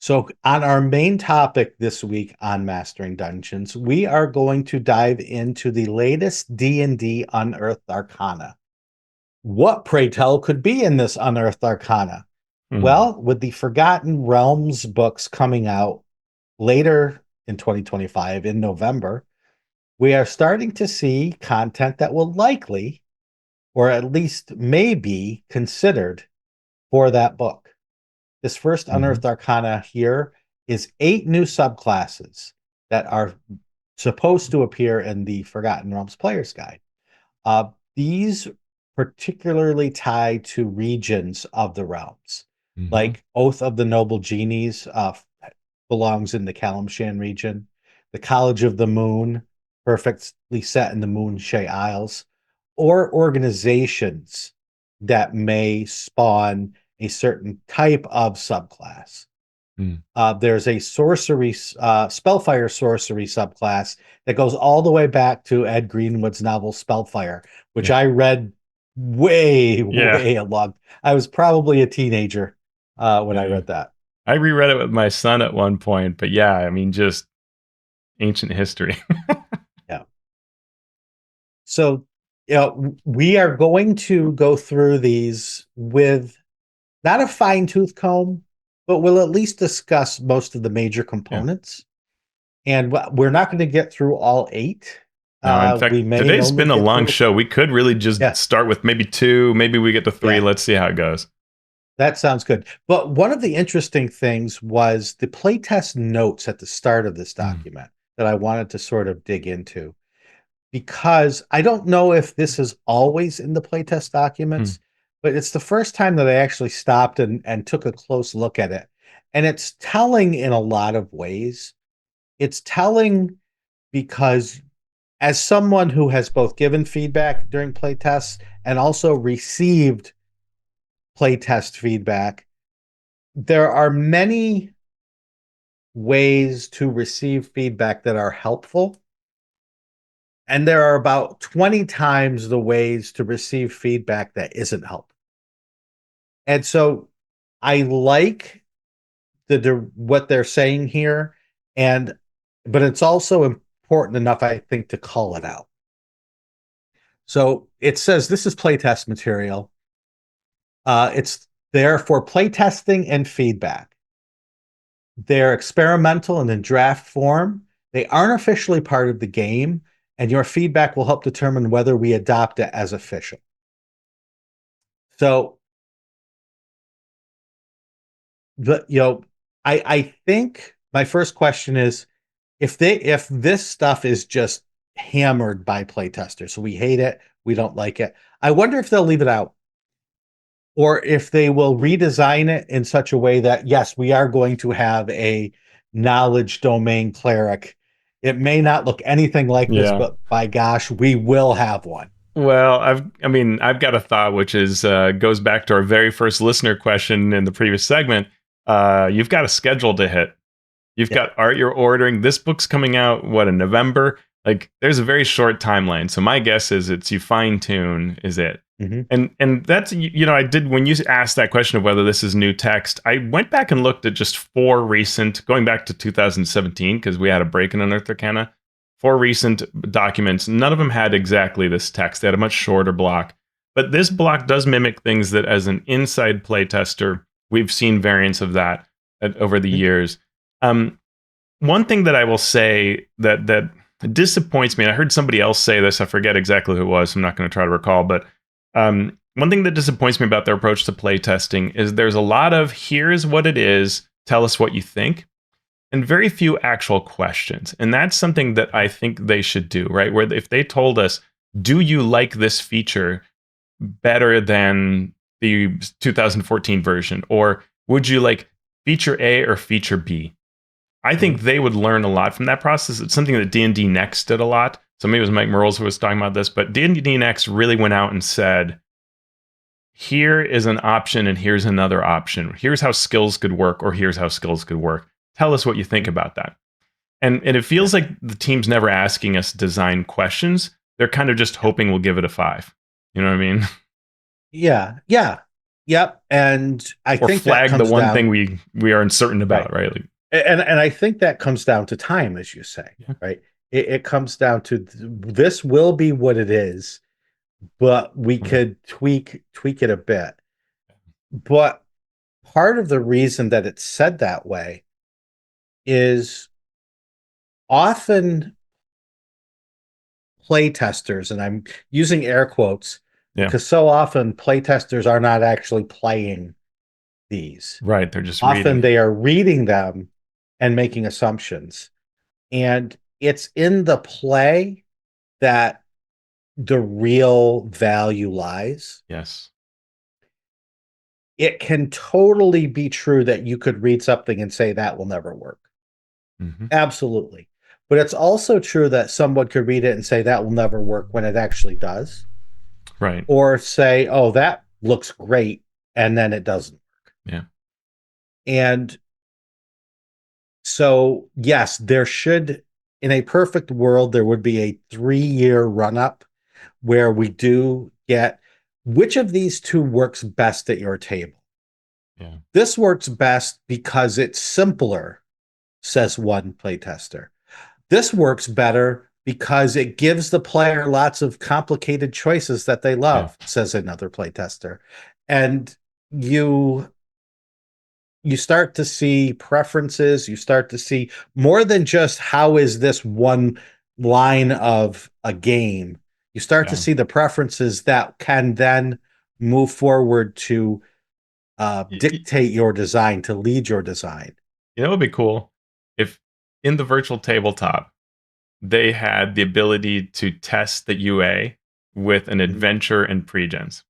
So, on our main topic this week on Mastering Dungeons, we are going to dive into the latest D&D Unearthed Arcana. What, pray tell, could be in this Unearthed Arcana? Hmm. Well, with the Forgotten Realms books coming out later in 2025 in November, we are starting to see content that will likely, or at least may be, considered for that book. This first Hmm. Unearthed Arcana here is 8 new subclasses that are supposed to appear in the Forgotten Realms Player's Guide. These particularly tie to regions of the realms, Hmm. like Oath of the Noble Genies belongs in the Kalimshan region. The College of the Moon, perfectly set in the Moonshay Isles, or organizations that may spawn a certain type of subclass. Hmm. There's a sorcery, Spellfire sorcery subclass that goes all the way back to Ed Greenwood's novel Spellfire, which Yeah. I read way, Yeah. way along. I was probably a teenager when I Yeah. read that. I reread it with my son at one point, but yeah, I mean, just ancient history. Yeah. So, we are going to go through these with not a fine tooth comb, but we'll at least discuss most of the major Yeah. components. And we're not going to get through all 8. No, in We fact, may today's only been a get long through. show. We could really just Yeah, start with maybe 2, maybe we get to 3. yeah, Let's see how it goes. that sounds good. But one of the interesting things was the playtest notes at the start of this Hmm. document that I wanted to sort of dig into, because I don't know if this is always in the playtest Hmm. documents, but it's the first time that I actually stopped and took a close look at it. And it's telling in a lot of ways. It's telling because as someone who has both given feedback during playtests and also received playtest feedback, there are many ways to receive feedback that are helpful. And there are about 20 times the ways to receive feedback that isn't helpful. And so I like what they're saying here, and but it's also important enough, I think, to call it out. So it says this is playtest material. It's there for playtesting and feedback. They're experimental and in draft form. They aren't officially part of the game, and your feedback will help determine whether we adopt it as official. So the I think my first question is if this stuff is just hammered by playtesters, so we hate it, we don't like it. I wonder if they'll leave it out, or if they will redesign it in such a way that yes, we are going to have a knowledge domain cleric. It may not look anything like this, Yeah. but by gosh, we will have one. Well, I've got a thought, which is goes back to our very first listener question in the previous segment. You've got a schedule to hit. You've Yeah. got art you're ordering. This book's coming out, what, in November? Like, there's a very short timeline. So my guess is it's you fine tune is it. Hmm. And that's, I did, when you asked that question of whether this is new text, I went back and looked at just 4 recent, going back to 2017, because we had a break in Unearthed Arcana, 4 recent documents. None of them had exactly this text. They had a much shorter block. But this block does mimic things that, as an inside playtester, we've seen variants of that over the years. Um, One thing that I will say that disappoints me, and I heard somebody else say this. I forget exactly who it was. So I'm not going to try to recall, but one thing that disappoints me about their approach to playtesting is there's a lot of here's what it is, tell us what you think, and very few actual questions. And that's something that I think they should do, right? Where if they told us, do you like this feature better than the 2014 version, or would you like feature A or feature B? I think Hmm. they would learn a lot from that process. It's something that D&D Next did a lot. So maybe it was Mike Merles who was talking about this, but D&D Next really went out and said, here is an option and here's another option. Here's how skills could work, or here's how skills could work. Tell us what you think about that. And it Yeah. feels like the team's never asking us design questions. They're kind of just hoping we'll give it a 5. You know what I mean? Yeah. Yeah. Yep. And I or think that flag the comes one thing down, we are uncertain right. about, right? Like, And I think that comes down to time, as you say, yeah. right? It comes down to this will be what it is, but we Mhm. could tweak it a bit. But part of the reason that it's said that way is often playtesters, and I'm using air quotes Yeah. because so often playtesters are not actually playing these. Right. They're just Often reading. they are reading them and making assumptions. And it's in the play that the real value lies. Yes. It can totally be true that you could read something and say that will never work. Hmm. Absolutely. But it's also true that someone could read it and say that will never work when it actually does, Right. or say, oh, that looks great, and then it doesn't. Yeah. And so, yes, there should, in a perfect world, there would be a 3-year run up where we do get which of these two works best at your table. Yeah. This works best because it's simpler, says one playtester. This works better because it gives the player lots of complicated choices that they Yeah. love, says another playtester. And you you start to see preferences, you start to see more than just how is this one line of a game. You start to Yeah. see the preferences that can then move forward to dictate your design, to lead your design. You know, it would be cool if in the virtual tabletop they had the ability to test the UA with an Mhm. adventure and pre-gens.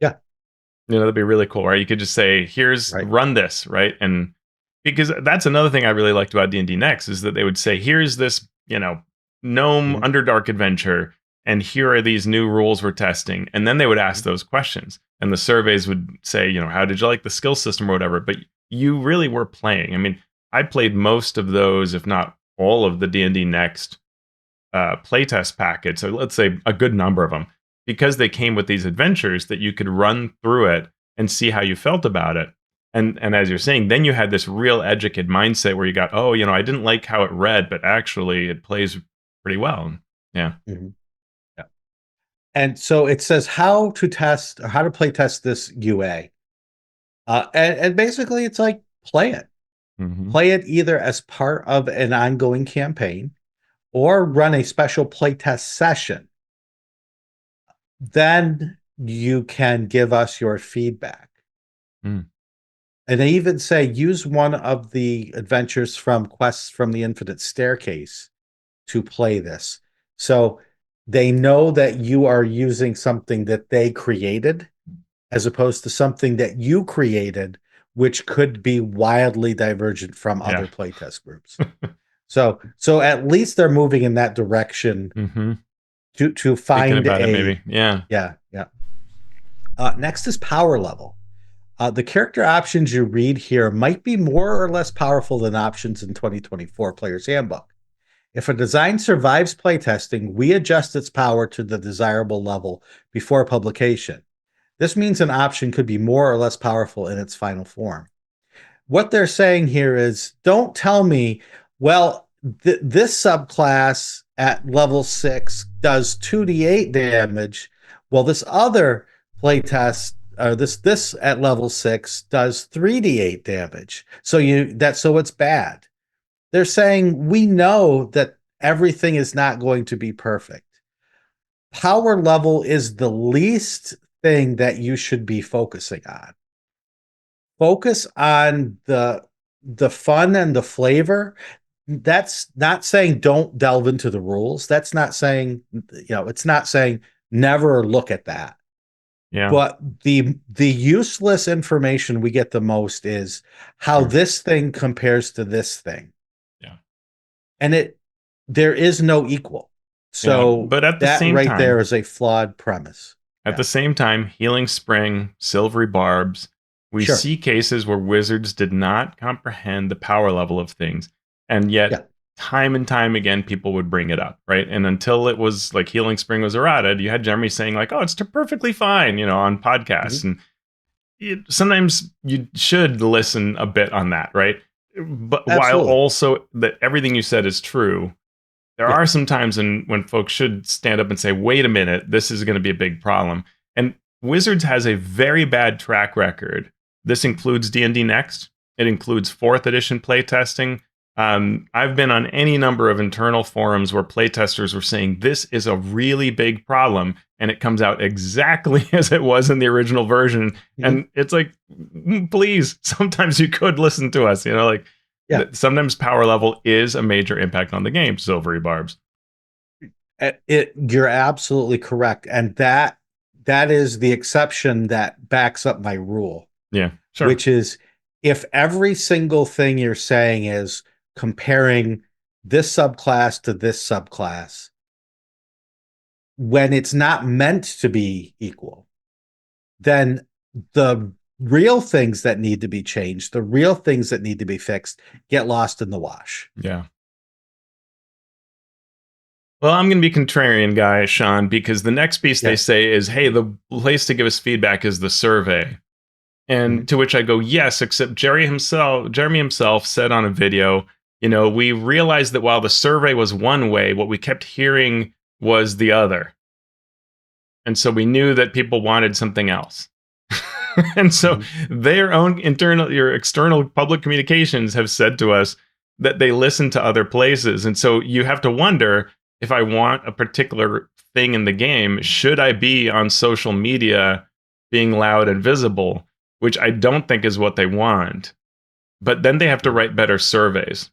Yeah, You know, that'd be really cool, right? You could just say, "Here's right. run this," right? And because that's another thing I really liked about D&D Next is that they would say, "Here's this, gnome Mhm. Underdark adventure, and here are these new rules we're testing." And then they would ask those questions, and the surveys would say, "How did you like the skill system or whatever?" But you really were playing. I mean, I played most of those, if not all of the D&D Next playtest package. So let's say a good number of them, because they came with these adventures that you could run through it and see how you felt about it. And as you're saying, then you had this real educated mindset where you got, oh, I didn't like how it read, but actually it plays pretty well. Yeah. Mhm. Yeah. And so it says how to test or how to play test this UA. And basically it's like play it. Hmm. Play it either as part of an ongoing campaign or run a special playtest session. Then you can give us your feedback. Mm. And they even say use one of the adventures from Quests from the Infinite Staircase to play this. So they know that you are using something that they created as opposed to something that you created, which could be wildly divergent from Yeah. other playtest groups. So at least they're moving in that direction Hmm. to Thinking find about it, a maybe. Yeah. yeah. Next is power level. The character options you read here might be more or less powerful than options in 2024 Player's Handbook. If a design survives playtesting, we adjust its power to the desirable level before publication. This means an option could be more or less powerful in its final form. What they're saying here is don't tell me, well, this subclass at level 6 does 2d8 damage, well, this other playtest or this at level 6 does 3d8 damage. So it's bad. They're saying we know that everything is not going to be perfect. Power level is the least thing that you should be focusing on. Focus on the fun and the flavor. That's not saying don't delve into the rules. That's not saying, it's not saying never look at that. Yeah. But the useless information we get the most is how Sure. this thing compares to this thing. Yeah. And there is no equal. Yeah. So But that right there is a flawed premise. at Yeah. the same time, Healing Spring, Silvery Barbs, we Sure. see cases where wizards did not comprehend the power level of things. And yet, Yeah. time and time again, people would bring it up, right? And until it was like Healing Spring was errated, you had Jeremy saying, like, oh, it's perfectly fine, on podcasts. Mhm. And sometimes you should listen a bit on that, right? But while Absolutely. also that everything you said is true, there Yeah. are some times when folks should stand up and say, "Wait a minute, this is going to be a big problem." And Wizards has a very bad track record. This includes D&D Next. It includes fourth edition playtesting. I've been on any number of internal forums where playtesters were saying this is a really big problem, and it comes out exactly as it was in the original version. Mhm. And it's like, please, sometimes you could listen to us. Like Yeah. sometimes power level is a major impact on the game. Silvery barbs. You're absolutely correct. And that is the exception that backs up my rule, Yeah, sure. which is if every single thing you're saying is comparing this subclass to this subclass, when it's not meant to be equal, then the real things that need to be changed, the real things that need to be fixed, get lost in the wash. Yeah. Well, I'm going to be contrarian guy, Shawn, because the next piece they Yeah. say is, hey, the place to give us feedback is the survey. And Mhm. to which I go, yes, except Jeremy himself said on a video, we realized that while the survey was one way, what we kept hearing was the other. And so we knew that people wanted something else. And so Mhm. their own your external public communications have said to us that they listen to other places. And so you have to wonder, if I want a particular thing in the game, should I be on social media being loud and visible, which I don't think is what they want. But then they have to write better surveys,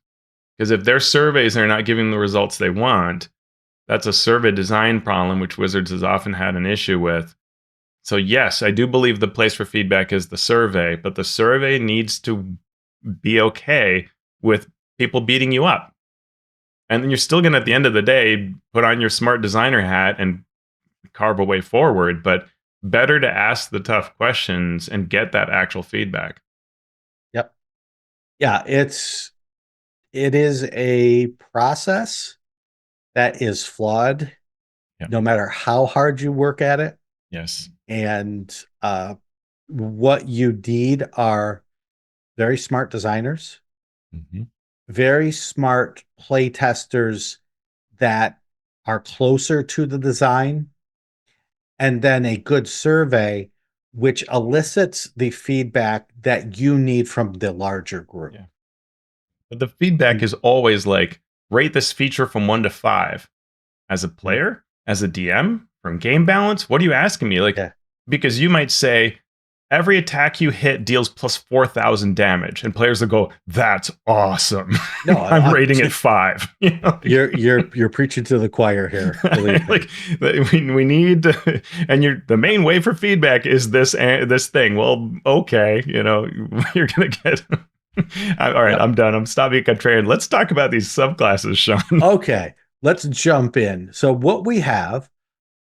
because if their surveys are not giving the results they want, that's a survey design problem, which Wizards has often had an issue with. So yes, I do believe the place for feedback is the survey, but the survey needs to be okay with people beating you up. And then you're still going to, at the end of the day, put on your smart designer hat and carve a way forward, but better to ask the tough questions and get that actual feedback. Yep. Yeah, it is a process that is flawed Yeah. no matter how hard you work at it. Yes. And what you need are very smart designers, Mm-hmm. very smart play testers that are closer to the design, and then a good survey which elicits the feedback that you need from the larger group. Yeah. But the feedback And is always like, rate this feature from 1 to 5. As a Mhm. player, as a DM, from game balance, what are you asking me? Like, Yeah, because you might say, every attack you hit deals plus 4,000 damage, and players will go, "That's awesome." no, I'm rating it 5. you're preaching to the choir here. Believe me. Like we need to, and the main way for feedback is this thing. Well, okay, you're gonna get. All right, Yep. I'm done. I'm stopping contrarian. Let's talk about these subclasses, Shawn. Okay, let's jump in. So what we have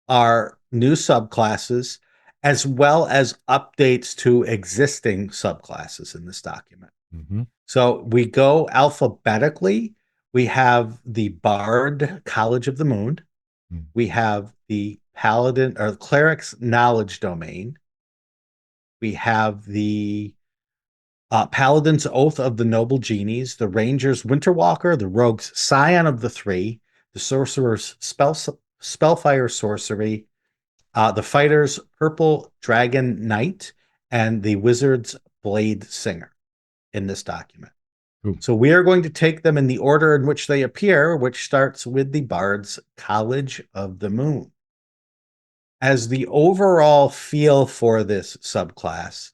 are new subclasses as well as updates to existing subclasses in this document. Mm-hmm. So we go alphabetically. We have the Bard College of the Moon. We have the Paladin or Cleric's Knowledge Domain. We have the Paladin's Oath of the Noble Genies, the Ranger's Winterwalker, the Rogue's Scion of the Three, the Sorcerer's Spellfire Sorcery, the Fighter's Purple Dragon Knight, and the Wizard's Blade Singer in this document. Ooh. So we are going to take them in the order in which they appear, which starts with the Bard's College of the Moon. As the overall feel for this subclass,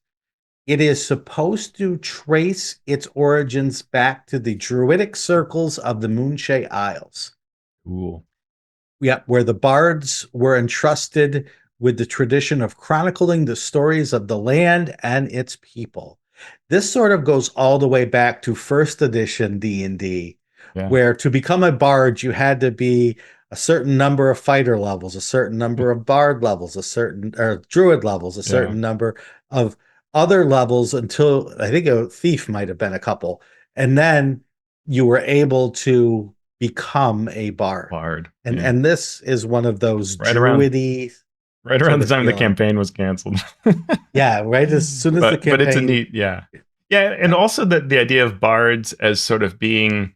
it is supposed to trace its origins back to the druidic circles of the Moonshae Isles. Cool. Yeah, where the bards were entrusted with the tradition of chronicling the stories of the land and its people. This sort of goes all the way back to first edition D&D, Yeah. where to become a bard you had to be a certain number of fighter levels, a certain number of bard levels, a certain or druid levels, a Yeah. certain number of other levels until I think a thief might have been a couple. And then you were able to become a bard. Bard. And Yeah. and this is one of those Right around druidy. Right sort around the of time the feeling. campaign was canceled. Yeah, right as soon as the But it's a campaign. neat, yeah. Yeah, and Yeah. also the idea of bards as sort of being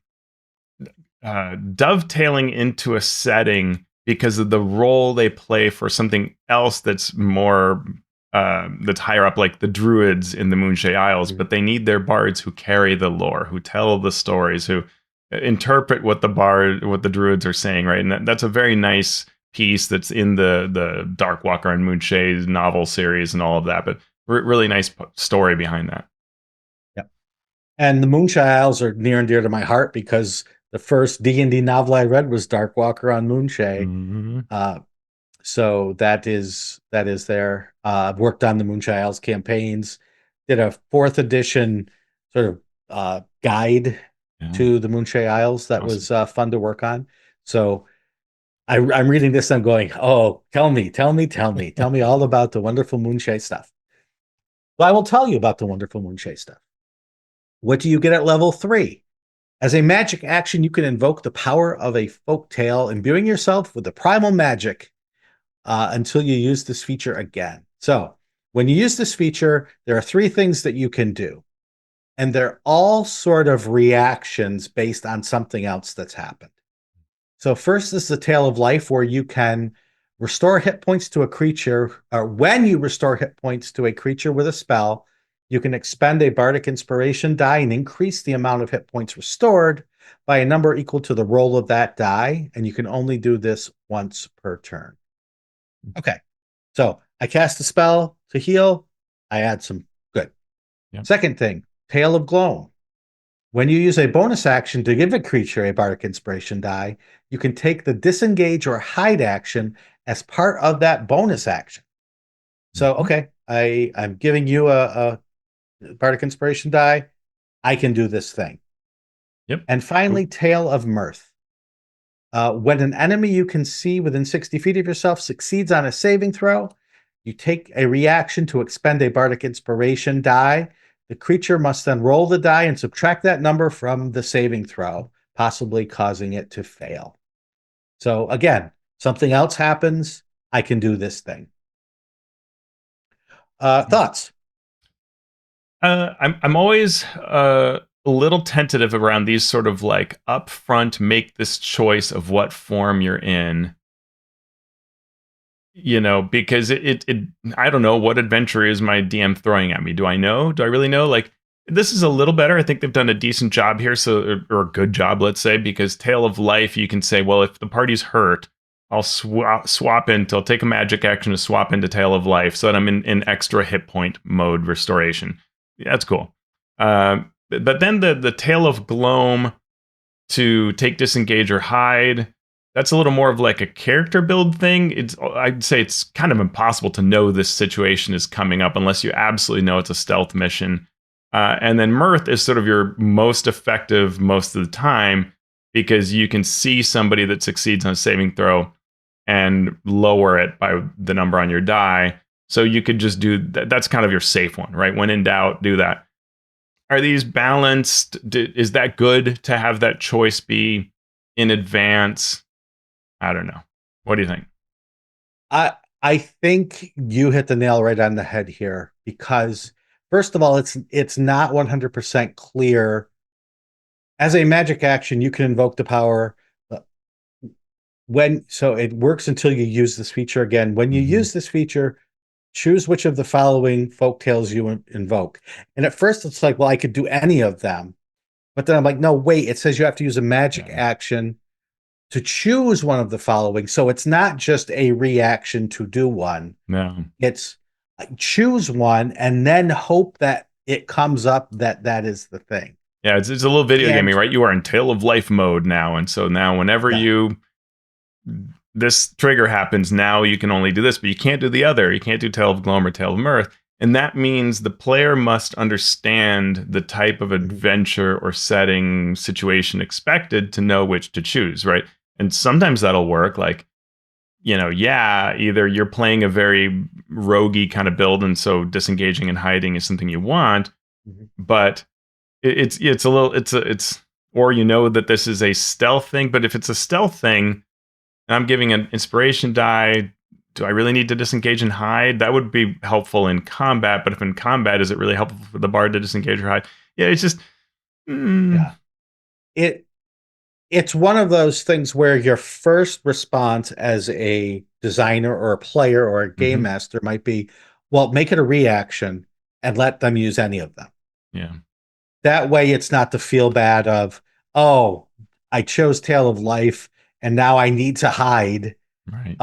dovetailing into a setting because of the role they play for something else that's more that's higher up, like the druids in the Moonshae Isles. Mhm. But they need their bards who carry the lore, who tell the stories, who interpret what the druids are saying, right? And that's a very nice piece that's in the Darkwalker and Moonshae novel series and all of that. But really nice story behind that. Yeah. And the Moonshine Isles are near and dear to my heart because the first D&D novel I read was Darkwalker on Moonshae. Mm-hmm. So that is there. I've worked on the Moonshine Isles campaigns. Did a fourth edition sort of guide Yeah, to the Moonshine Isles that awesome. was fun to work on. So I'm reading this. I'm going, oh, tell me all about the wonderful Moonshine stuff. Well, I will tell you about the wonderful Moonshine stuff. What do you get at level 3? As a magic action, you can invoke the power of a folk tale, imbuing yourself with the primal magic until you use this feature again. So, when you use this feature, there are 3 things that you can do, and they're all sort of reactions based on something else that's happened. So, first is the Tale of Life, where you can restore hit points to a creature, or when you restore hit points to a creature with a spell, you can expend a bardic inspiration die and increase the amount of hit points restored by a number equal to the roll of that die, and you can only do this once per turn. Okay, so I cast a spell to heal, I add some good. Yep. Second thing, Tale of Gloam. When you use a bonus action to give a creature a bardic inspiration die, you can take the disengage or hide action as part of that bonus action. So, Mm-hmm. okay, I'm giving you a bardic inspiration die. I can do this thing. Yep. And Cool. finally, Tale of Mirth. When an enemy you can see within 60 feet of yourself succeeds on a saving throw, you take a reaction to expend a bardic inspiration die. The creature must then roll the die and subtract that number from the saving throw, possibly causing it to fail. So again, something else happens. I can do this thing. Thoughts? I'm always a little tentative around these sort of like upfront make this choice of what form you're in. You know, because it I don't know what adventure is my DM throwing at me. Do I know? Do I really know? Like this is a little better. I think they've done a decent job here, so or a good job, let's say, because Tale of Life, you can say, well, if the party's hurt, I'll swap into, I'll take a magic action to swap into Tale of Life, so that I'm in extra hit point mode restoration. Yeah, that's cool. But then the Tale of Gloam to take disengage or hide, that's a little more of like a character build thing. I'd say it's kind of impossible to know this situation is coming up unless you absolutely know it's a stealth mission. And then Mirth is sort of your most effective most of the time because you can see somebody that succeeds on a saving throw and lower it by the number on your die. So you could just do that. That's kind of your safe one, right? When in doubt, do that. Are these balanced? Is that good to have that choice be in advance? I don't know. What do you think? I think you hit the nail right on the head here because first of all, it's not 100% clear. As a magic action, you can invoke the power uh, so it works until you use this feature again. When you Mm-hmm. use this feature, choose which of the following folk tales you invoke. And at first it's like, well, I could do any of them. But then I'm like, no, wait, it says you have to use a magic Yeah. action to choose one of the following. So it's not just a reaction to do one. No. It's choose one and then hope that it comes up that is the thing. Yeah, it's a little video gaming, And right? You are in Tale of Life mode now, and so now whenever yeah, this trigger happens, now you can only do this, but you can't do the other. You can't do Tale of Gloam or Tale of Mirth. And that means the player must understand the type of mhm, adventure or setting situation expected to know which to choose, right? And sometimes that'll work. Like, you know, yeah, either you're playing a very roguey kind of build, and so disengaging and hiding is something you want, mhm. but it's a little it's or you know that this is a stealth thing. But if it's a stealth thing, and I'm giving an inspiration die, do I really need to disengage and hide? That would be helpful in combat, but if in combat, is it really helpful for the bard to disengage or hide? Yeah, it's just Yeah. It it's one of those things where your first response as a designer or a player or a game mhm, master might be, well, make it a reaction and let them use any of them. yeah, That way it's not the feel bad of, oh, I chose Tale of Life and now I need to hide. right,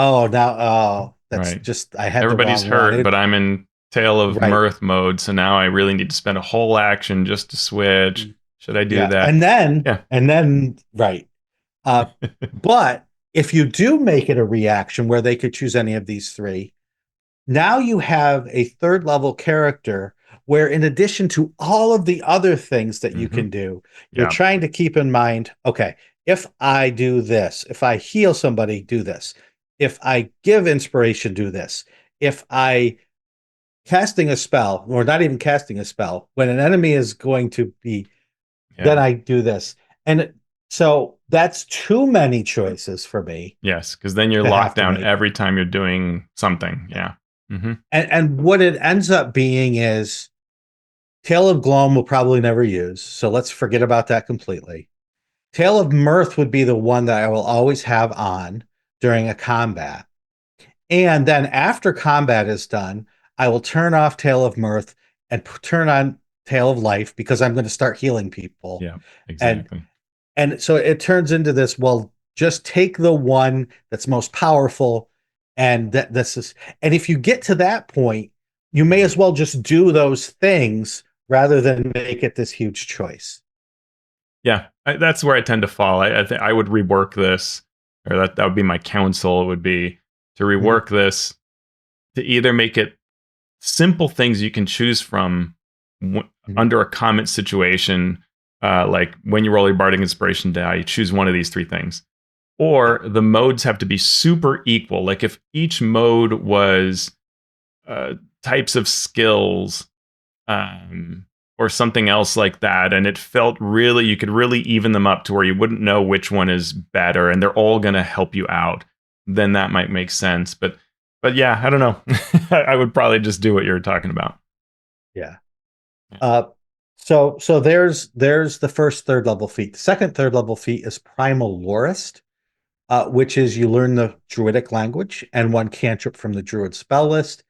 That's right. just I had the Everybody's wrong one. hurt, but I'm in Tale of Right. Mirth mode, so now I really need to spend a whole action just to switch. Should I do Yeah. that? And then right. Uh, but if you do make it a reaction where they could choose any of these three, now you have a third level character where, in addition to all of the other things that you hmm can do, you're Yeah, trying to keep in mind, okay, if I do this, if I heal somebody, do this. If I give inspiration, do this. If I casting a spell, or not even casting a spell, when an enemy is going to be, then yeah. I do this. And so that's too many choices for me Yes, because then you're to have locked to down make. every time you're doing something. Yeah. hmm And what it ends up being is Tale of Gloam will probably never use, so let's forget about that completely. Tale of Mirth would be the one that I will always have on during a combat. And then after combat is done, I will turn off Tale of Mirth and turn on Tale of Life because I'm going to start healing people. Yeah, And exactly. and so it turns into this, well, just take the one that's most powerful and that this is, and if you get to that point, you may Yeah. as well just do those things rather than make it this huge choice. Yeah, that's where I tend to fall. I would rework this, or that would be my counsel. It would be to Mhm. rework this to either make it simple things you can choose from Mhm. under a comment situation, like when you roll your bardic inspiration die, you choose one of these three things, Yeah. or the modes have to be super equal. Like if each mode was uh, types of skills, um, or something else like that, and it felt really, you could really even them up to where you wouldn't know which one is better, and they're all going to help you out. Then that might make sense. But yeah, I don't know. I would probably just do what you're talking about. Yeah. Yeah. Uh, so there's the first third level feat. The second third level feat is Primal Lorist, which is you learn the Druidic language and one cantrip from the Druid spell list,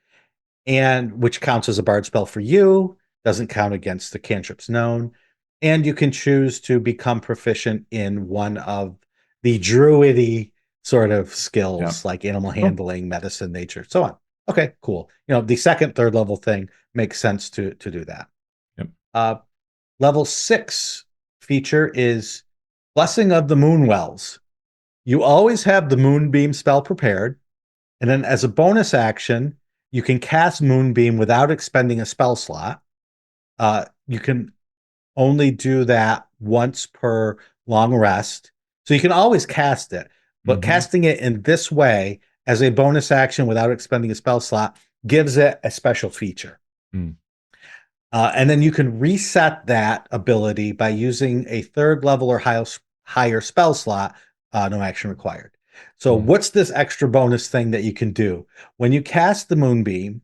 and which counts as a bard spell for you, doesn't count against the cantrips known. And you can choose to become proficient in one of the druidy sort of Yeah. skills like animal Cool. handling, medicine, nature, so on. Okay, cool. The second, third level thing makes sense to do that. Yep. Uh, Level 6 feature is Blessing of the Moonwells. You always have the Moonbeam spell prepared, and then as a bonus action, you can cast Moonbeam without expending a spell slot. You can only do that once per long rest. So you can always cast it, but hmm casting it in this way as a bonus action without expending a spell slot gives it a special feature. Mm. And then you can reset that ability by using a third level or higher spell slot, no action required. So, Mm. what's this extra bonus thing that you can do? When you cast the Moonbeam,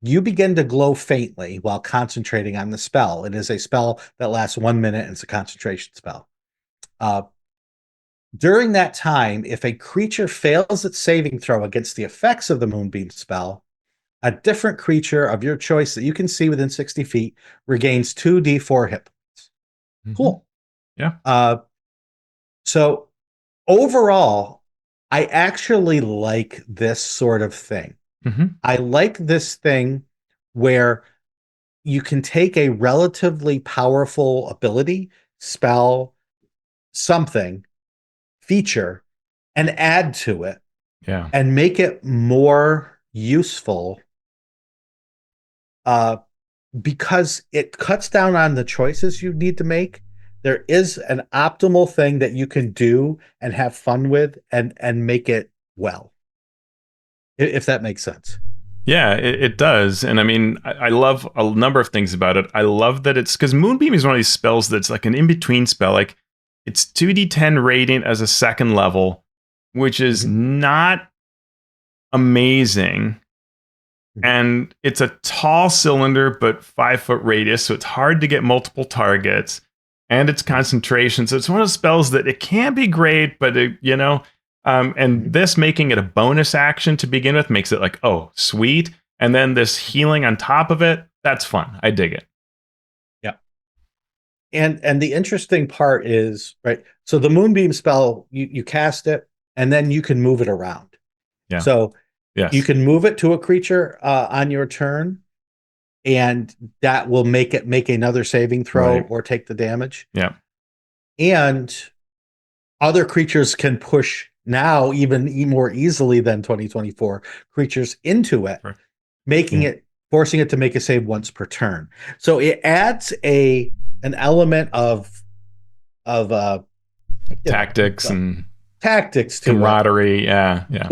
you begin to glow faintly while concentrating on the spell. It is a spell that lasts 1 minute and it's a concentration spell. Uh, During that time, if a creature fails its saving throw against the effects of the Moonbeam spell, a different creature of your choice that you can see within 60 feet regains 2d4 hit points. hmm Cool. Yeah. Uh, so overall, I actually like this sort of thing. hmm I like this thing where you can take a relatively powerful ability, spell, something, feature, and add to it Yeah. and make it more useful uh, because it cuts down on the choices you need to make. There is an optimal thing that you can do and have fun with and make it well, if that makes sense. Yeah, it does. And I mean, I love a number of things about it. I love that it's because Moonbeam is one of these spells that's like an in between spell. Like it's 2d10 radiant as a second level, which is Mhm. not amazing. Mhm. And it's a tall cylinder, but 5 foot radius, so it's hard to get multiple targets. And it's Mhm. concentration, so it's one of those spells that it can be great, but and Mhm. this making it a bonus action to begin with makes it like, oh, sweet. And then this healing on top of it, that's fun. I dig it. Yeah. And the interesting part is, right, so the moonbeam spell, you cast it and then you can move it around. Yeah. So you Yes. can move it to a creature on your turn, and that will make it make another saving throw Right. or take the damage. Yeah. And other creatures can push now even more easily than 2024 creatures into it, Correct. making Yeah. it forcing it to make a save once per turn. So it adds an element of you know Tactics uh, and tactics to it, camaraderie. Yeah. Yeah.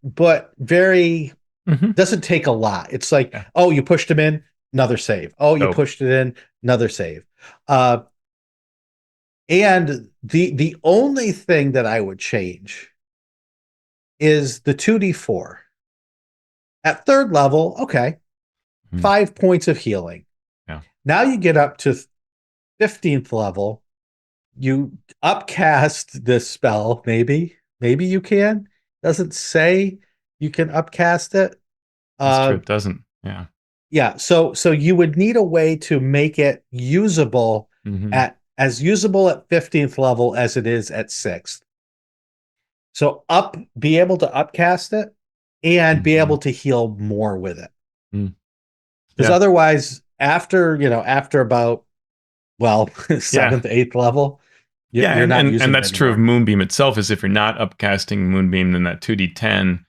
but very Hmm. doesn't take a lot. It's like, Yeah. oh, you pushed him in, another save. Oh, you Dope. pushed it in, another save. Uh, and the only thing that I would change is the 2d4. At third level, okay, Mhm. 5 points of healing. Yeah. Now you get up to 15th level, you upcast this spell, maybe you can. Doesn't say you can upcast it. That's true. Uh, It doesn't. Yeah. yeah, so you would need a way to make it usable Hmm. at as usable at 15th level as it is at 6th. So be able to upcast it and be Hmm. able to heal more with it. Mm. Because Yeah. otherwise, after about, well, Yeah. 7th, 8th level, Yeah, you're not and using it that's true of anymore. Moonbeam itself. Is if you're not upcasting Moonbeam, then that 2d10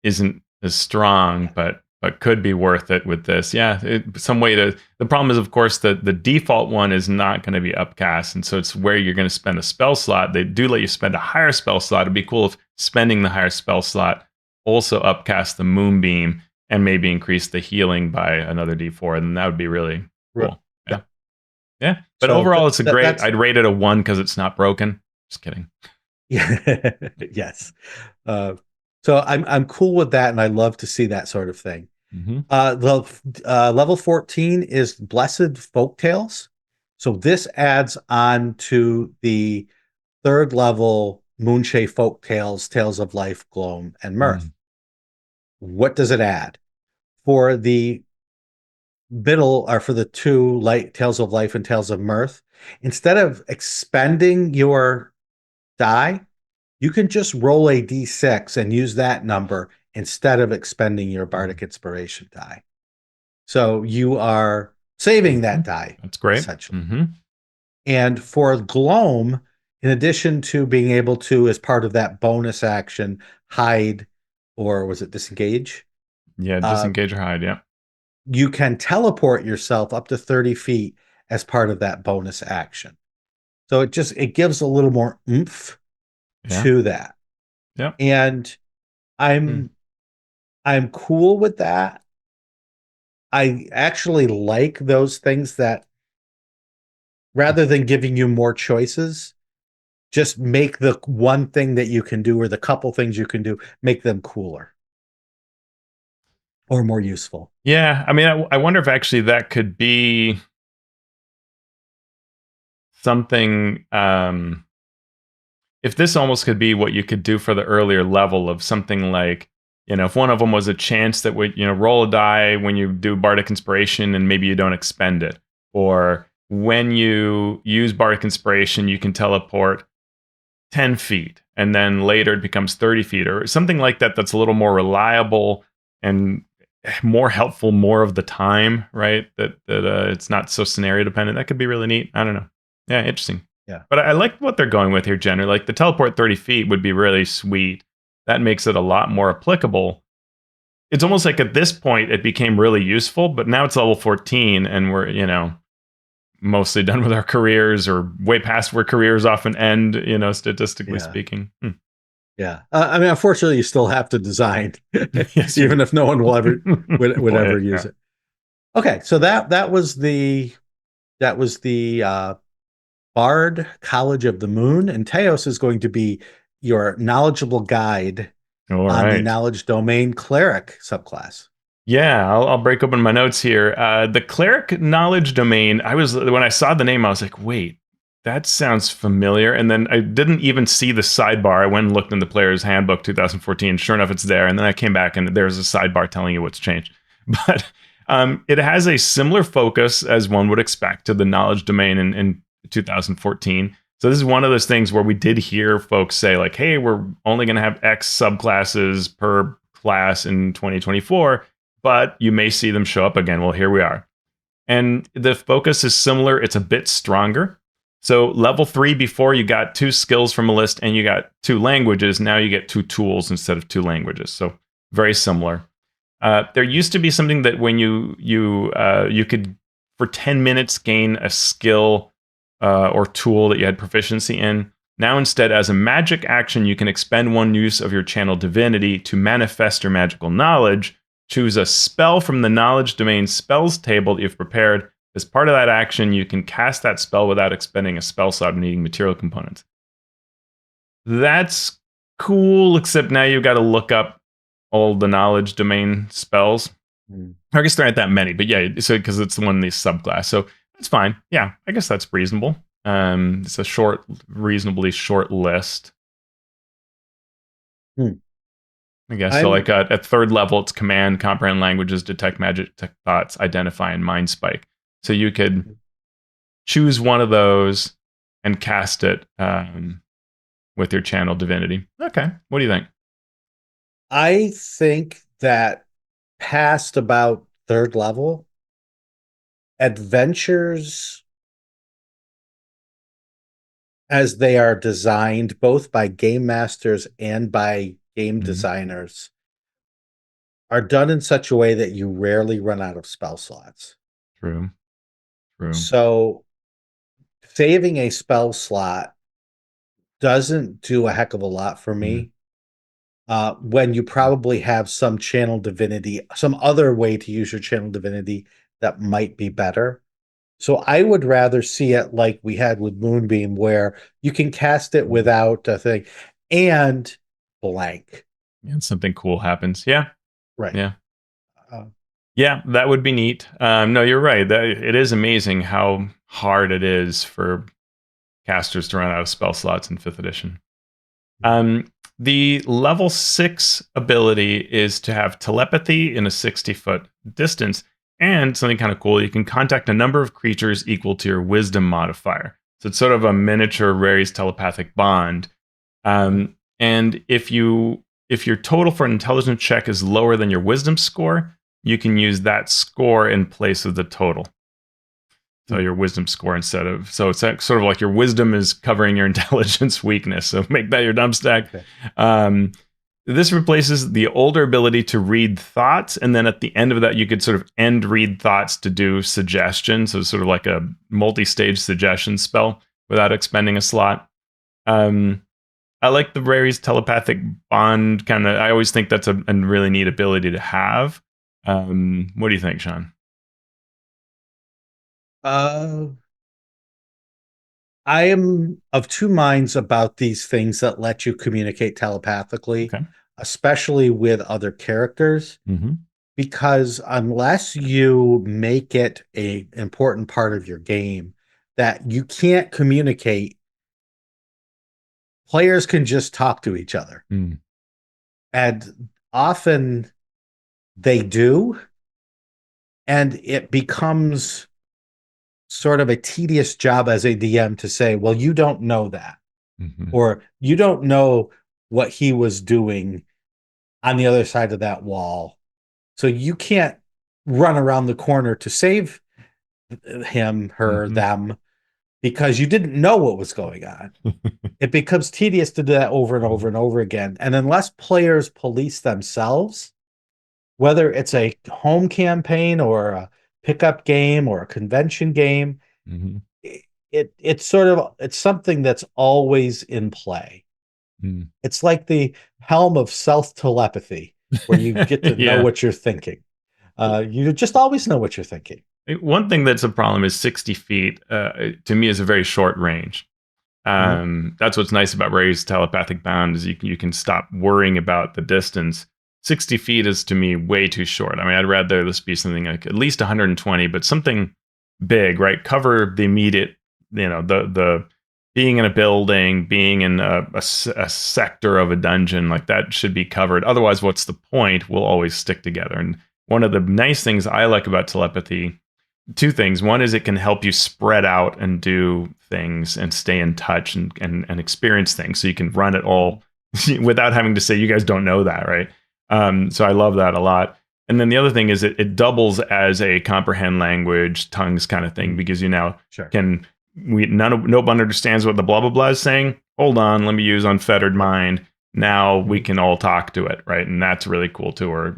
isn't as strong, Yeah. but could be worth it with this. Yeah, some way to. The problem is, of course, that the default one is not going to be upcast, and so it's where you're going to spend a spell slot. They do let you spend a higher spell slot. It'd be cool if spending the higher spell slot also upcast the Moonbeam and maybe increase the healing by another d4, and that would be really cool. Yeah. Yeah. Yeah, but So overall, it's a great. that's I'd rate it a 1 because it's not broken. Just kidding. yeah. Yes. Uh, so I'm cool with that, and I love to see that sort of thing. Hmm. The level 14 is Blessed Folktales. So this adds on to the third level Moonshae Folktales, Tales of Life, Gloam, and Mirth. Mm. What does it add? For the middle, or for the two light Tales of Life and Tales of Mirth, instead of expending your die, you can just roll a d6 and use that number instead of expending your Mm. Bardic Inspiration die. So you are saving Okay. that die, That's great. essentially. Hmm. And for Gloam, in addition to being able to, as part of that bonus action, hide, or was it disengage? Yeah, Uh, disengage or hide. Yeah. you can teleport yourself up to 30 feet as part of that bonus action. So it gives a little more oomph Yeah. to that. Yeah. And Mm. I'm I'm cool with that. I actually like those things that, rather than giving you more choices, just make the one thing that you can do, or the couple things you can do, make them cooler or more useful. Yeah. I mean, I wonder if actually that could be something. If this almost could be what you could do for the earlier level of something like, if one of them was a chance that would, roll a die when you do Bardic Inspiration and maybe you don't expend it. Or when you use Bardic Inspiration, you can teleport 10 feet and then later it becomes 30 feet or something like that that's a little more reliable and more helpful more of the time, right? That it's not so scenario dependent. That could be really neat. I don't know. Yeah, interesting. Yeah. But I like what they're going with here, generally. Like the teleport 30 feet would be really sweet. That makes it a lot more applicable. It's almost like at this point it became really useful, but now it's level 14 and we're, mostly done with our careers or way past where careers often end, statistically Yeah. speaking. Hmm. Yeah. I mean, unfortunately, you still have to design, Yes, you even do. if no one will ever would Play ever it. use Yeah. it. Okay, so that was the Bard College of the Moon, and Teos is going to be your knowledgeable guide All on the right. knowledge domain cleric subclass. Yeah, I'll break open my notes here. The cleric knowledge domain. When I saw the name, I was like, wait, that sounds familiar. And then I didn't even see the sidebar. I went and looked in the player's handbook 2014. Sure enough, it's there. And then I came back and there's a sidebar telling you what's changed. But it has a similar focus as one would expect to the knowledge domain in 2014. So this is one of those things where we did hear folks say like, hey, we're only going to have X subclasses per class in 2024, but you may see them show up again. Well, here we are. And the focus is similar. It's a bit stronger. So level 3 before you got 2 skills from a list and you got 2 languages. Now you get 2 tools instead of 2 languages. So very similar. There used to be something that when you could for 10 minutes gain a skill or tool that you had proficiency in. Now instead, as a magic action, you can expend 1 use of your channel divinity to manifest your magical knowledge. Choose a spell from the knowledge domain spells table that you've prepared. As part of that action, you can cast that spell without expending a spell slot or needing material components. That's cool, except now you've got to look up all the knowledge domain spells. I guess there aren't that many, but yeah, so because it's the one in the subclass, so that's fine. Yeah, I guess that's reasonable. It's a reasonably short list. I guess so. Like at 3rd level, it's command, comprehend languages, detect magic, detect thoughts, identify, and mind spike. So you could choose one of those and cast it with your channel divinity. Okay, what do you think? I think that past about 3rd level, adventures as they are designed both by game masters and by game designers are done in such a way that you rarely run out of spell slots. True. So saving a spell slot doesn't do a heck of a lot for me. When you probably have some channel divinity, some other way to use your channel divinity that might be better. So I would rather see it like we had with Moonbeam, where you can cast it without a thing and blank. And something cool happens. Yeah. Right. Yeah. Yeah, that would be neat. No, you're right. It is amazing how hard it is for casters to run out of spell slots in 5th edition. The level 6 ability is to have telepathy in a 60-foot distance, and something kind of cool, you can contact a number of creatures equal to your wisdom modifier. So it's sort of a miniature Rary's telepathic bond. And if your total for an intelligence check is lower than your wisdom score, you can use that score in place of the total. So your wisdom score so it's sort of like your wisdom is covering your intelligence weakness. So make that your dump stack. Okay. This replaces the older ability to read thoughts. And then at the end of that, you could sort of end read thoughts to do suggestion. So it's sort of like a multi-stage suggestion spell without expending a slot. I like the Rary's telepathic bond kind of. I always think that's a really neat ability to have. What do you think, Shawn? I am of 2 minds about these things that let you communicate telepathically, especially with other characters, because unless you make it an important part of your game that you can't communicate, players can just talk to each other. And often they do, and it becomes sort of a tedious job as a DM to say, well, you don't know that, or you don't know what he was doing on the other side of that wall. So you can't run around the corner to save him, her, them, because you didn't know what was going on. It becomes tedious to do that over and over and over again. And unless players police themselves, whether it's a home campaign or a pickup game or a convention game, it's something that's always in play. It's like the helm of self-telepathy, where you get to know what you're thinking. You just always know what you're thinking. One thing that's a problem is 60 feet, to me, is a very short range. Mhm. That's what's nice about raised telepathic bound is you can stop worrying about the distance. 60 feet is to me way too short. I mean, I'd rather this be something like at least 120, but something big, right? Cover the immediate, the being in a building, being in a sector of a dungeon, like that should be covered. Otherwise, what's the point? We'll always stick together. And one of the nice things I like about telepathy, two things. One is it can help you spread out and do things and stay in touch and experience things. So you can run it all without having to say, you guys don't know that, right? So I love that a lot. And then the other thing is it doubles as a comprehend language, tongues kind of thing, Mhm. because you now Sure. can, no one understands what the blah, blah, blah is saying. Hold on, let me use unfettered Right. mind. Now we Mhm. can all talk to it, right? And that's really cool too. Or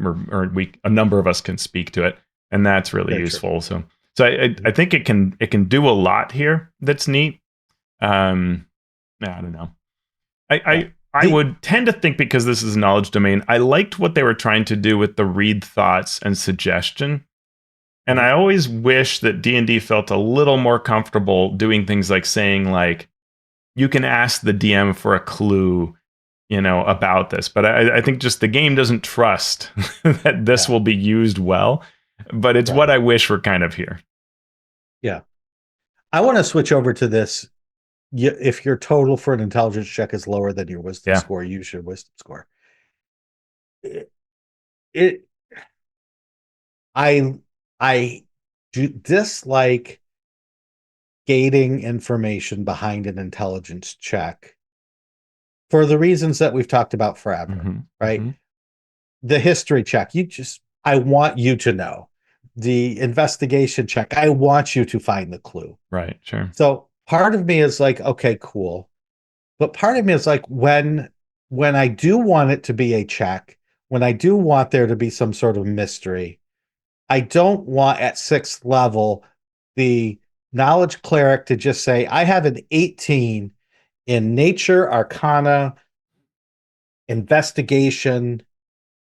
a number of us can speak to it, and that's really Very true. useful. So I Mhm. think it can do a lot here that's neat. Yeah, I don't know. I, Yeah. I The would tend to think, because this is a knowledge domain, I liked what they were trying to do with the read thoughts and suggestion. And Mhm. I always wish that D&D felt a little more comfortable doing things like saying, like, you can ask the DM for a clue, about this. But I think just the game doesn't trust that this Yeah. will be used well. But it's what Right. I wish were kind of here. Yeah. I want to switch over to this. If your total for an intelligence check is lower than your wisdom Yeah. score, use your wisdom score. It, it I I do dislike gating information behind an intelligence check for the reasons that we've talked about forever, Hmm. right? Hmm. The history check, I want you to know. The investigation check, I want you to find the clue. Right. Sure. So part of me is like, okay, cool. But part of me is like when I do want it to be a check, when I do want there to be some sort of mystery, I don't want at sixth level the knowledge cleric to just say, I have an 18 in nature, arcana, investigation.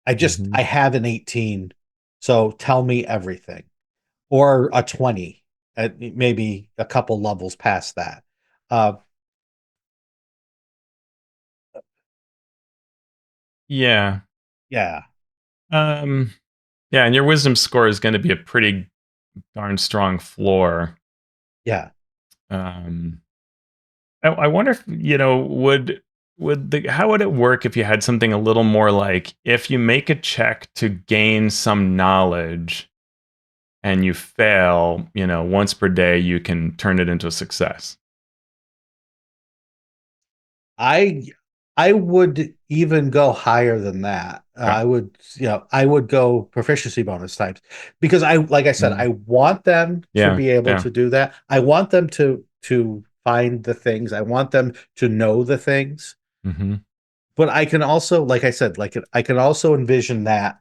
Hmm. I have an 18. So tell me everything. Or a 20, maybe a couple levels past that. Uh, Yeah. yeah, Um, yeah, and your wisdom score is going to be a pretty darn strong floor. yeah. Um, I wonder if would the how would it work if you had something a little more like, if you make a check to gain some knowledge and you fail, once per day, you can turn it into a success. I I would even go higher than that. Okay. I would go proficiency bonus types because like I said, Mm. I want them to Yeah. be able Yeah. to do that. I want them to find the things. I want them to know the things. Hmm. But I can also, like I said, I can also envision that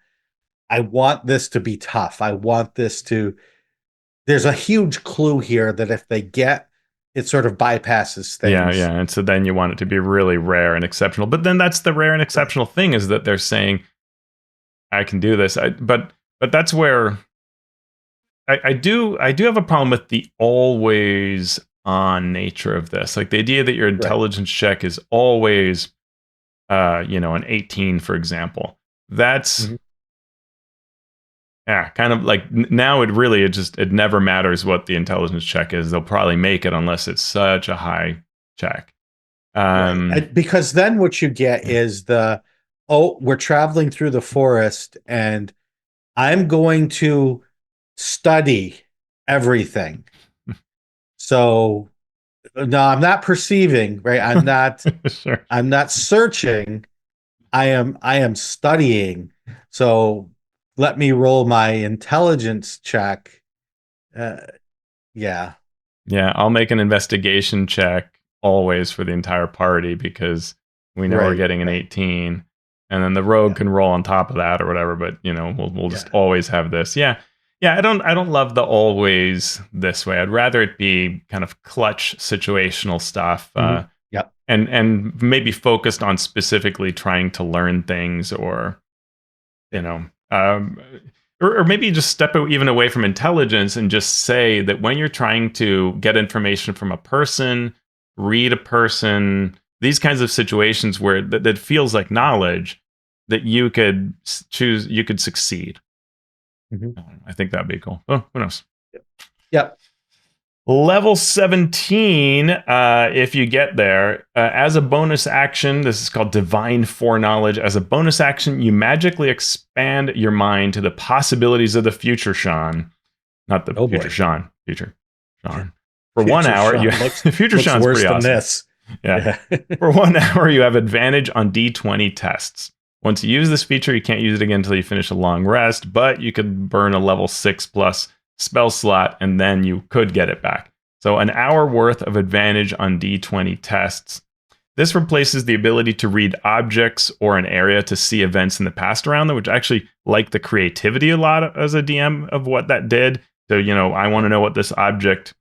I want this to be tough. I want this to, there's a huge clue here that if they get, it sort of bypasses Yeah, things. yeah. And so then you want it to be really rare and exceptional. But then that's the rare and Right. exceptional thing, is that they're saying, I can do this. But that's where I do have a problem with the always on nature of this. Like the idea that your Right. intelligence check is always an 18, for example. That's, Mhm. yeah, kind of like, now it never matters what the intelligence check is. They'll probably make it unless it's such a high check. Right. Um Because then what you get is oh, we're traveling through the forest and I'm going to study everything. So no, I'm not perceiving, right? sure. I'm not searching. I am studying. So let me roll my intelligence check. Uh, yeah. Yeah, I'll make an investigation check always for the entire party, because we know we're Right. getting an Right. 18, and then the rogue Yeah. can roll on top of that or whatever. But we'll just Yeah. always have this. Yeah, yeah. I don't love the always this way. I'd rather it be kind of clutch situational stuff, Mhm. Yep. and maybe focused on specifically trying to learn things, or you Yeah. know. Um, or maybe just step even away from intelligence and just say that when you're trying to get information from a person read a person, these kinds of situations where that feels like knowledge that you could choose, you could succeed. Mhm. I think that'd be cool. Oh, who knows? Yep. Level 17, if you get there, as a bonus action, this is called Divine Foreknowledge. As a bonus action, you magically expand your mind to the possibilities of the future, Shawn. Not the Oh future boy. Shawn, future Shawn. For one Future hour, you Shawn looks future looks Shawn's worse pretty than awesome. this. Yeah. Yeah. For 1 hour, you have advantage on D20 tests. Once you use this feature, you can't use it again until you finish a long rest, but you could burn a level 6 plus spell slot, and then you could get it back. So an hour worth of advantage on D20 tests. This replaces the ability to read objects or an area to see events in the past around them, which I actually like the creativity a lot as a DM of what that did. So, I want to know what this object,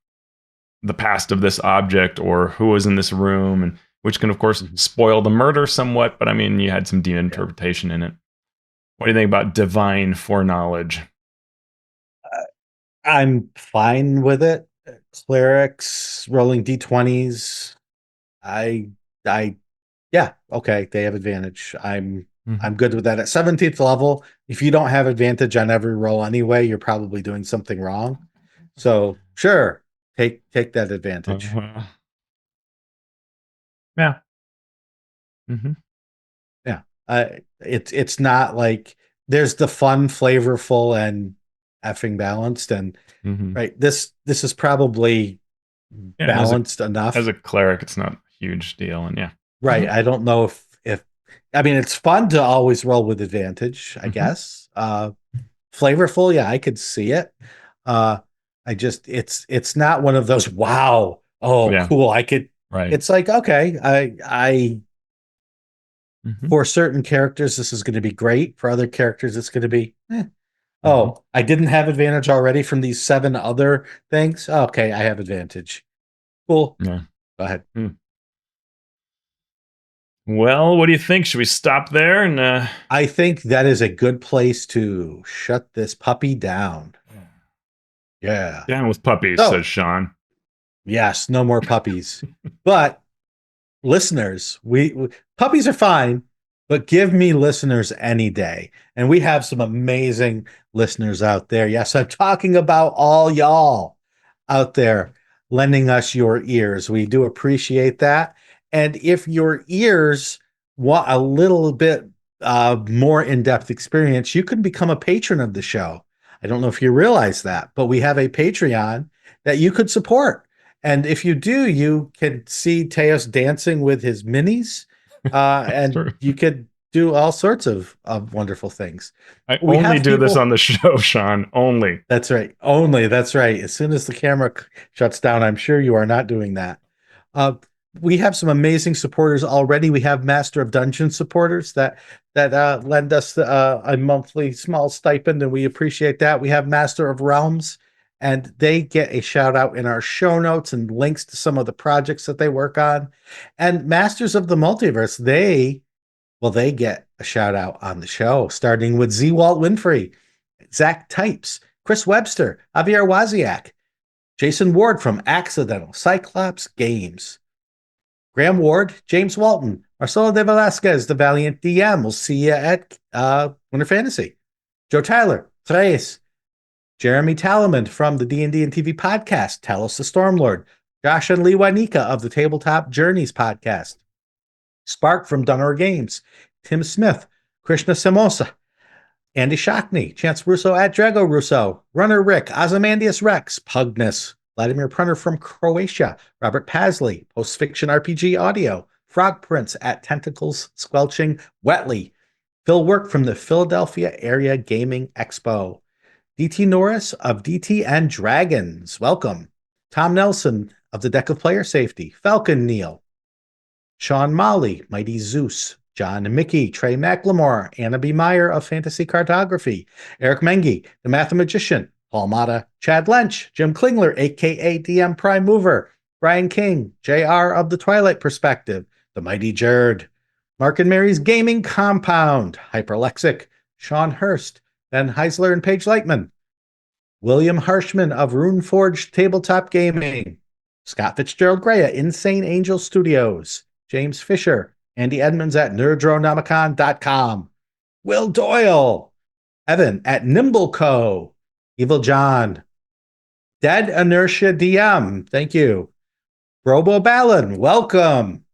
the past of this object, or who was in this room, and which can, of course, spoil the murder somewhat, but I mean, you had some DM interpretation in it. What do you think about divine foreknowledge? I'm fine with it. Clerics rolling d20s. I I yeah, okay, they have advantage. I'm good with that. At 17th level, if you don't have advantage on every roll anyway, you're probably doing something wrong. So, sure, take that advantage. Yeah. Mm-hmm. Yeah. It's not like there's the fun, flavorful, and effing balanced. And Mm-hmm. right, this is probably Yeah, and balanced as enough. a cleric, it's not a huge deal, and yeah. Right. Mm-hmm. I don't know if I mean it's fun to always roll with advantage, I Mm-hmm. guess. Flavorful, yeah, I could see it. Uh I just it's not one of those wow, oh Yeah, cool. I could right. it's like, okay, I Mm-hmm. for certain characters this is going to be great. For other characters, it's going to be Mm-hmm. oh, I didn't have advantage already from these 7 other things. Okay, I have advantage. Cool. Yeah. Go ahead. Well, what do you think? Should we stop there and I think that is a good place to shut this puppy down. Yeah. down with puppies, says So, Shawn. yes, no more puppies. But listeners, puppies are fine, but give me listeners any day. And we have some amazing listeners out there. Yes, I'm talking about all y'all out there lending us your ears. We do appreciate that. And if your ears want a little bit more in-depth experience, you can become a patron of the show. I don't know if you realize that, but we have a Patreon that you could support. And if you do, you can see Teos dancing with his minis, and True. you could do all sorts of wonderful things. I We only have do this people. on the show, Shawn. Only. That's right. Only that's right. As soon as the camera shuts down, I'm sure you are not doing that. Uh, we have some amazing supporters already. We have Master of Dungeon supporters that lend us a monthly small stipend, and we appreciate that. We have Master of Realms, and they get a shout out in our show notes and links to some of the projects that they work on. And Masters of the Multiverse, they get a shout out on the show, starting with Z. Walt Winfrey, Zach Types, Chris Webster, Javier Waziak, Jason Ward from Accidental Cyclops Games, Graham Ward, James Walton, Marcelo de Velasquez, the Valiant DM. We'll see you at Winter Fantasy. Joe Tyler, Tres, Jeremy Talaman from the D&D and TV podcast, Talos the Stormlord, Josh and Lee Wanika of the Tabletop Journeys podcast, Spark from Dunner Games, Tim Smith, Krishna Samosa, Andy Shockney, Chance Russo at Drago Russo, Runner Rick, Ozymandias Rex, Pugness, Vladimir Prunner from Croatia, Robert Pasley, Post Fiction RPG Audio, Frog Prince at Tentacles Squelching Wetly, Phil Work from the Philadelphia Area Gaming Expo, DT Norris of DT and Dragons, welcome, Tom Nelson of the Deck of Player Safety, Falcon Neal, Sean Molly, Mighty Zeus, John Mickey, Trey McLemore, Anna B. Meyer of Fantasy Cartography, Eric Mengi, The Mathemagician, Paul Mata, Chad Lench, Jim Klingler, aka DM Prime Mover, Brian King, JR of The Twilight Perspective, The Mighty Jerd, Mark and Mary's Gaming Compound, Hyperlexic, Sean Hurst, Ben Heisler and Paige Lightman, William Harshman of Runeforged Tabletop Gaming, Scott Fitzgerald Gray at Insane Angel Studios, James Fisher, Andy Edmonds at nerdronomicon.com, Will Doyle, Evan at Nimbleco, Evil John, Dead Inertia DM, thank you, Robo Ballon, welcome,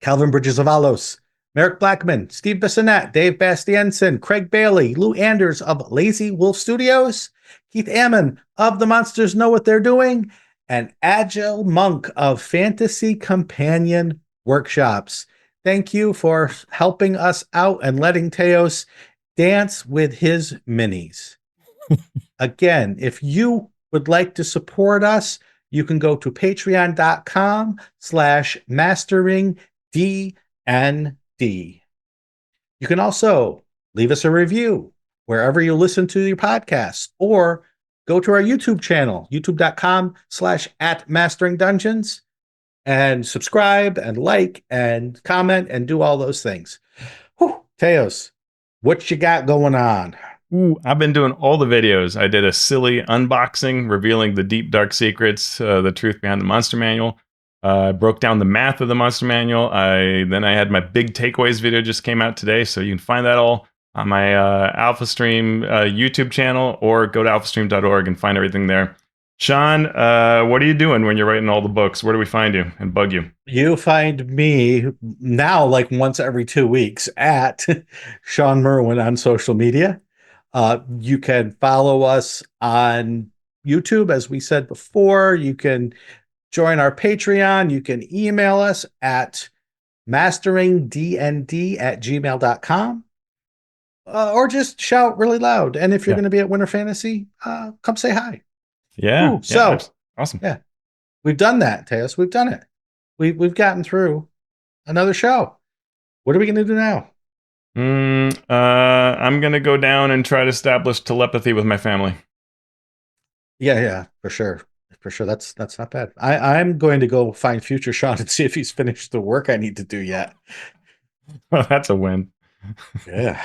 Calvin Bridges Avalos, Merrick Blackman, Steve Bissonette, Dave Bastiansen, Craig Bailey, Lou Anders of Lazy Wolf Studios, Keith Ammon of The Monsters Know What They're Doing, and Agile Monk of Fantasy Companion Workshops. Thank you for helping us out and letting Teos dance with his minis. Again, if you would like to support us, you can go to patreon.com/masteringdnd. You can also leave us a review wherever you listen to your podcasts, or go to our YouTube channel, youtube.com/@masteringdungeons, and subscribe and like and comment and do all those things. Whew, Teos, what you got going on? Ooh, I've been doing all the videos. I did a silly unboxing revealing the deep, dark secrets, the truth behind the Monster Manual. I broke down the math of the Monster Manual. Then I had my big takeaways video just came out today, so you can find that all on my AlphaStream YouTube channel, or go to alphastream.org and find everything there. Shawn, what are you doing when you're writing all the books? Where do we find you and bug you? You find me now like once every 2 weeks at Shawn Merwin on social media. You can follow us on YouTube, as we said before. You can join our Patreon. You can email us at masteringdnd@gmail.com, or just shout really loud. And if you're going to be at Winter Fantasy, come say hi. Yeah. Ooh, so awesome. Yeah, we've done that, Teos. We've done it. We've gotten through another show. What are we going to do now? I'm going to go down and try to establish telepathy with my family. Yeah, for sure. For sure. That's not bad. I'm going to go find future Shawn and see if he's finished the work I need to do yet. Well, that's a win. Yeah.